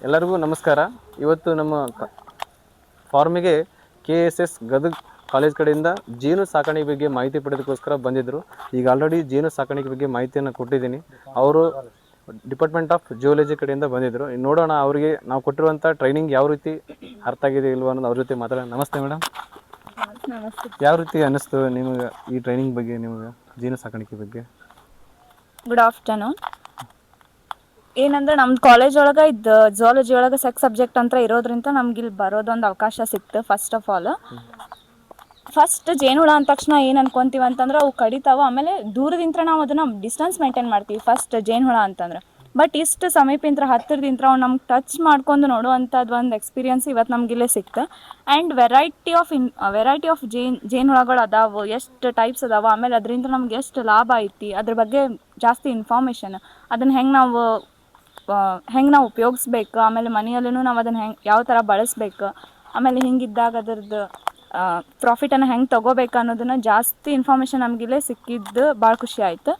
ಎಲ್ಲರಿಗೂ ನಮಸ್ಕಾರ. ಇವತ್ತು ನಮ್ಮ ಫಾರ್ಮಿಗೆ KSS ಗದಗ್ ಕಾಲೇಜ್ ಕಡೆಯಿಂದ ಜೇನು ಸಾಕಾಣಿಕೆ ಬಗ್ಗೆ ಮಾಹಿತಿ ಪಡೆಯೋದಕ್ಕೋಸ್ಕರ ಬಂದಿದ್ದರು. ಈಗ ಆಲ್ರೆಡಿ ಜೇನು ಸಾಕಾಣಿಕೆ ಬಗ್ಗೆ ಮಾಹಿತಿಯನ್ನು ಕೊಟ್ಟಿದ್ದೀನಿ. ಅವರು ಡಿಪಾರ್ಟ್ಮೆಂಟ್ ಆಫ್ ಜಿಯೋಲಜಿ ಕಡೆಯಿಂದ ಬಂದಿದ್ದರು. ನೋಡೋಣ ಅವರಿಗೆ ನಾವು ಕೊಟ್ಟಿರುವಂಥ ಟ್ರೈನಿಂಗ್ ಯಾವ ರೀತಿ ಅರ್ಥ ಆಗಿದೆ ಇಲ್ವೋ ಅನ್ನೋದು ಅವ್ರ ಜೊತೆ ಮಾತಾಡೋಣ. ನಮಸ್ತೆ ಮೇಡಮ್. ಯಾವ ರೀತಿ ಅನ್ನಿಸ್ತು ನಿಮಗೆ ಈ ಟ್ರೈನಿಂಗ್ ಬಗ್ಗೆ, ನಿಮಗೆ ಜೇನು ಸಾಕಾಣಿಕೆ ಬಗ್ಗೆ? Good afternoon. ಏನಂದ್ರೆ ನಮ್ಮ ಕಾಲೇಜ್ ಒಳಗೆ ಇದು ಝುವಾಲಜಿ ಒಳಗೆ ಸೆಕ್ಸ್ ಸಬ್ಜೆಕ್ಟ್ ಅಂತ ಇರೋದ್ರಿಂದ ನಮ್ಗೆ ಇಲ್ಲಿ ಬರೋದೊಂದು ಅವಕಾಶ ಸಿಕ್ತು. ಫಸ್ಟ್ ಜೇನುಹುಳ ಅಂದ ತಕ್ಷಣ ಏನು ಅನ್ಕೊಂತೀವಿ ಅಂತಂದ್ರೆ ಅವು ಕಡಿತಾವ, ಆಮೇಲೆ ದೂರದಿಂದ ನಾವು ಅದನ್ನು ಡಿಸ್ಟೆನ್ಸ್ ಮೇಂಟೈನ್ ಮಾಡ್ತೀವಿ ಫಸ್ಟ್ ಜೇನುಹುಳ ಅಂತಂದ್ರೆ. ಬಟ್ ಇಷ್ಟು ಸಮೀಪದಿಂದ ಹತ್ತಿರದಿಂದ ಅವ್ನು ನಮ್ಗೆ ಟಚ್ ಮಾಡ್ಕೊಂಡು ನೋಡುವಂಥದ್ದು ಒಂದು ಎಕ್ಸ್ಪೀರಿಯನ್ಸ್ ಇವತ್ತು ನಮಗಿಲ್ಲೇ ಸಿಕ್ತು. ಆ್ಯಂಡ್ ವೆರೈಟಿ ಆಫ್ ಜೇನುಹುಳಗಳು ಅದಾವೆ, ಎಷ್ಟು ಟೈಪ್ಸ್ ಅದಾವೆ, ಆಮೇಲೆ ಅದರಿಂದ ನಮ್ಗೆ ಎಷ್ಟು ಲಾಭ ಐತಿ ಅದ್ರ ಬಗ್ಗೆ ಜಾಸ್ತಿ ಇನ್ಫಾರ್ಮೇಷನ್, ಅದನ್ನು ಹೆಂಗೆ ನಾವು ಉಪಯೋಗಿಸ್ಬೇಕು, ಆಮೇಲೆ ಮನೆಯಲ್ಲೂ ನಾವು ಅದನ್ನು ಯಾವ ಥರ ಬಳಸ್ಬೇಕು, ಆಮೇಲೆ ಹಿಂಗಿದ್ದಾಗ ಅದ್ರದ್ದು ಪ್ರಾಫಿಟನ್ನು ಹೆಂಗೆ ತೊಗೋಬೇಕು ಅನ್ನೋದನ್ನು ಜಾಸ್ತಿ ಇನ್ಫಾರ್ಮೇಷನ್ ನಮಗಿಲ್ಲೇ ಸಿಕ್ಕಿದ್ದು ಭಾಳ ಖುಷಿ ಆಯಿತು.